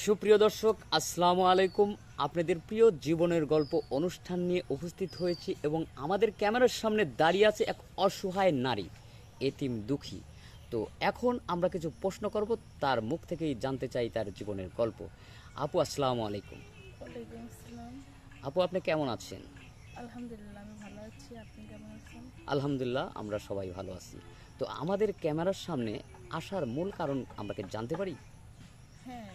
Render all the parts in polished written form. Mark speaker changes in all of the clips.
Speaker 1: সুপ্রিয় দর্শক, আসসালামু আলাইকুম। আপনাদের প্রিয় জীবনের গল্প অনুষ্ঠান নিয়ে উপস্থিত হয়েছি এবং আমাদের ক্যামেরার সামনে দাঁড়িয়ে আছে এক অসহায় নারী, এতিম দুঃখী। তো এখন আমরা কিছু প্রশ্ন করব, তার মুখ থেকেই জানতে চাই তার জীবনের গল্প। আপু, আসসালামু আলাইকুম।
Speaker 2: ওয়ালাইকুম আসসালাম।
Speaker 1: আপু, আপনি কেমন আছেন?
Speaker 2: আলহামদুলিল্লাহ, আমি ভালো আছি। আপনি কেমন আছেন?
Speaker 1: আলহামদুলিল্লাহ, আমরা সবাই ভালো আছি। তো আমাদের ক্যামেরার সামনে আসার মূল কারণ আমরা কি জানতে পারি?
Speaker 2: হ্যাঁ,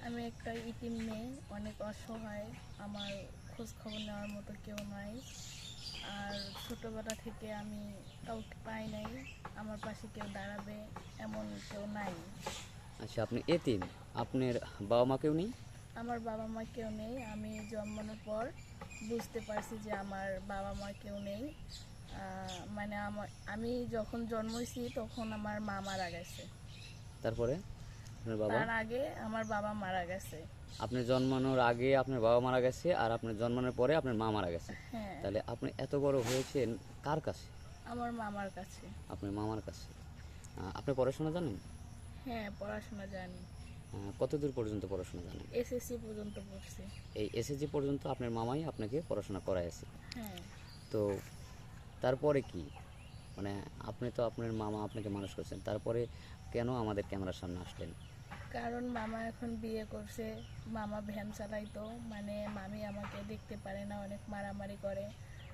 Speaker 2: আমি একটা ইতিম মেয়ে, অনেক অসহায়। আমার খোঁজ খবর নেওয়ার মতো কেউ নাই। আর ছোটবেলা থেকে আমি কাউকে পাই নাই, আমার পাশে কেউ দাঁড়াবে এমন কেউ নাই।
Speaker 1: আচ্ছা, আপনি এতিম, আপনার বাবা মা কেউ নেই?
Speaker 2: আমার বাবা মা কেউ নেই। আমি জন্মানোর পর বুঝতে পারছি যে আমার বাবা মা কেউ নেই। মানে আমি যখন জন্মেছি তখন আমার মা মারা গেছে।
Speaker 1: তারপরে আপনার বাবা?
Speaker 2: তার আগে আমার বাবা মারা গেছে।
Speaker 1: আপনি জন্মানোর আগে আপনার বাবা মারা গেছে, আর আপনার জন্মানোর পরে আপনার মা মারা গেছে।
Speaker 2: হ্যাঁ,
Speaker 1: তাহলে আপনি এত বড় হয়েছেন কার কাছে?
Speaker 2: আমার মামার কাছে।
Speaker 1: আপনার মামার কাছে। আপনি পড়াশোনা জানেন?
Speaker 2: হ্যাঁ, পড়াশোনা জানি।
Speaker 1: কতদূর পর্যন্ত পড়াশোনা জানেন?
Speaker 2: এসএসসি পর্যন্ত পড়ছি।
Speaker 1: এই এসএসসি পর্যন্ত আপনার মামাই আপনাকে পড়াশোনা করাইছে।
Speaker 2: হ্যাঁ,
Speaker 1: তো তারপরে কি, মানে আপনি তো আপনার মামা আপনাকে মানুষ করছেন, তারপরে কেন আমাদের ক্যামেরার সামনে আসলেন?
Speaker 2: কারণ মামা এখন বিয়ে করছে। মামা ভ্যান চালাইতো, মানে মামি আমাকে দেখতে পারে না, অনেক মারামারি করে।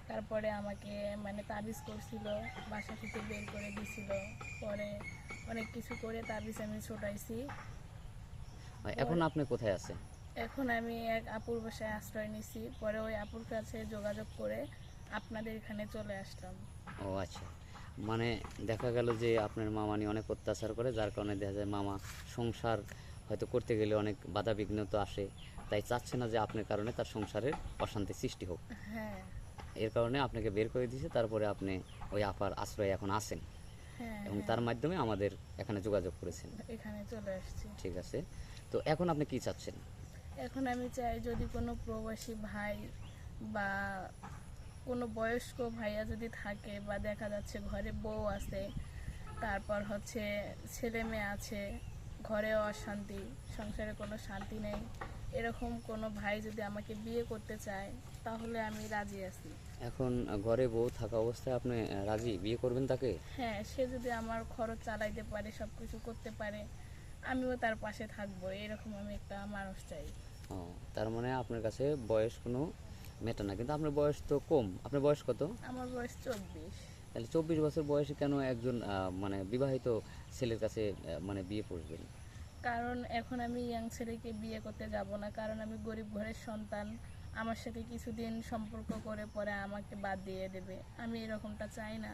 Speaker 2: তারপরে আমাকে মানে তাবিজ করছিল, বাসা থেকে বের করে দিছিল। পরে অনেক কিছু করে তাবিজ আমি ছোটাইছি।
Speaker 1: এখন
Speaker 2: পরে
Speaker 1: আপনি কোথায় আছেন?
Speaker 2: এখন আমি এক আপুর বাসায় আশ্রয় নিছি। পরে ওই আপুর কাছে যোগাযোগ করে আপনাদের এখানে চলে আসলাম।
Speaker 1: ও আচ্ছা, মানে দেখা গেল যে আপনার মামা নিয়ে অনেক অত্যাচার করে, যার কারণে দেখা যায় মামা সংসার হয়তো করতে গেলে অনেক বাধা বিঘ্ন তো আসে, তাই চাচ্ছে না যে আপনার কারণে তার সংসারের অশান্তি সৃষ্টি হোক।
Speaker 2: হ্যাঁ,
Speaker 1: এর কারণে আপনাকে বের করে দিয়েছে, তারপরে আপনি ওই আপার আশ্রয়ে এখন আছেন
Speaker 2: হ্যাঁ,
Speaker 1: এবং
Speaker 2: হ্যাঁ,
Speaker 1: তার মাধ্যমে আমাদের এখানে যোগাযোগ করেছেন।
Speaker 2: এখানে চলে আসছি।
Speaker 1: ঠিক আছে, তো এখন আপনি কি চাচ্ছেন?
Speaker 2: এখন আমি চাই যদি কোনো প্রবাসী ভাই বা কোনো বয়স্ক ভাইয়া যদি থাকে, বা দেখা যাচ্ছে ঘরে বউ আছে, তারপর হচ্ছে ছেলে মেয়ে আছে, ঘরেও অশান্তি, সংসারে কোনো শান্তি নেই, এরকম কোনো ভাই যদি আমাকে বিয়ে করতে চায় তাহলে আমি রাজি আছি।
Speaker 1: এখন ঘরে বউ থাকা অবস্থায় আপনি রাজি বিয়ে করবেন তাকে?
Speaker 2: হ্যাঁ, সে যদি আমার খরচ চালাইতে পারে, সব কিছু করতে পারে, আমিও তার পাশে থাকবো, এরকম আমি একটা মানুষ চাই।
Speaker 1: ও, তার মানে আপনার কাছে বয়স কোনো ম্যাটার না, কিন্তু আপনার বয়স তো কম। আপনার বয়স কত?
Speaker 2: আমার বয়স 24।
Speaker 1: তাহলে 24 বছর বয়সে কেন একজন মানে বিবাহিত ছেলের কাছে মানে বিয়ে পড়বেন?
Speaker 2: কারণ এখন আমি ইয়াং ছেলেকে বিয়ে করতে যাব না, কারণ আমি গরিব ঘরের সন্তান। আমার সাথে কিছুদিন সম্পর্ক করে পরে আমাকে বাদ দিয়ে দেবে, আমি এরকমটা চাই না।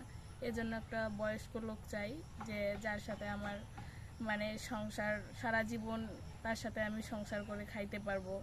Speaker 2: এজন্য একটা বয়স্ক লোক চাই, যে যার সাথে আমার মানে সংসার সারা জীবন, তার সাথে আমি সংসার করে খাইতে পারবো।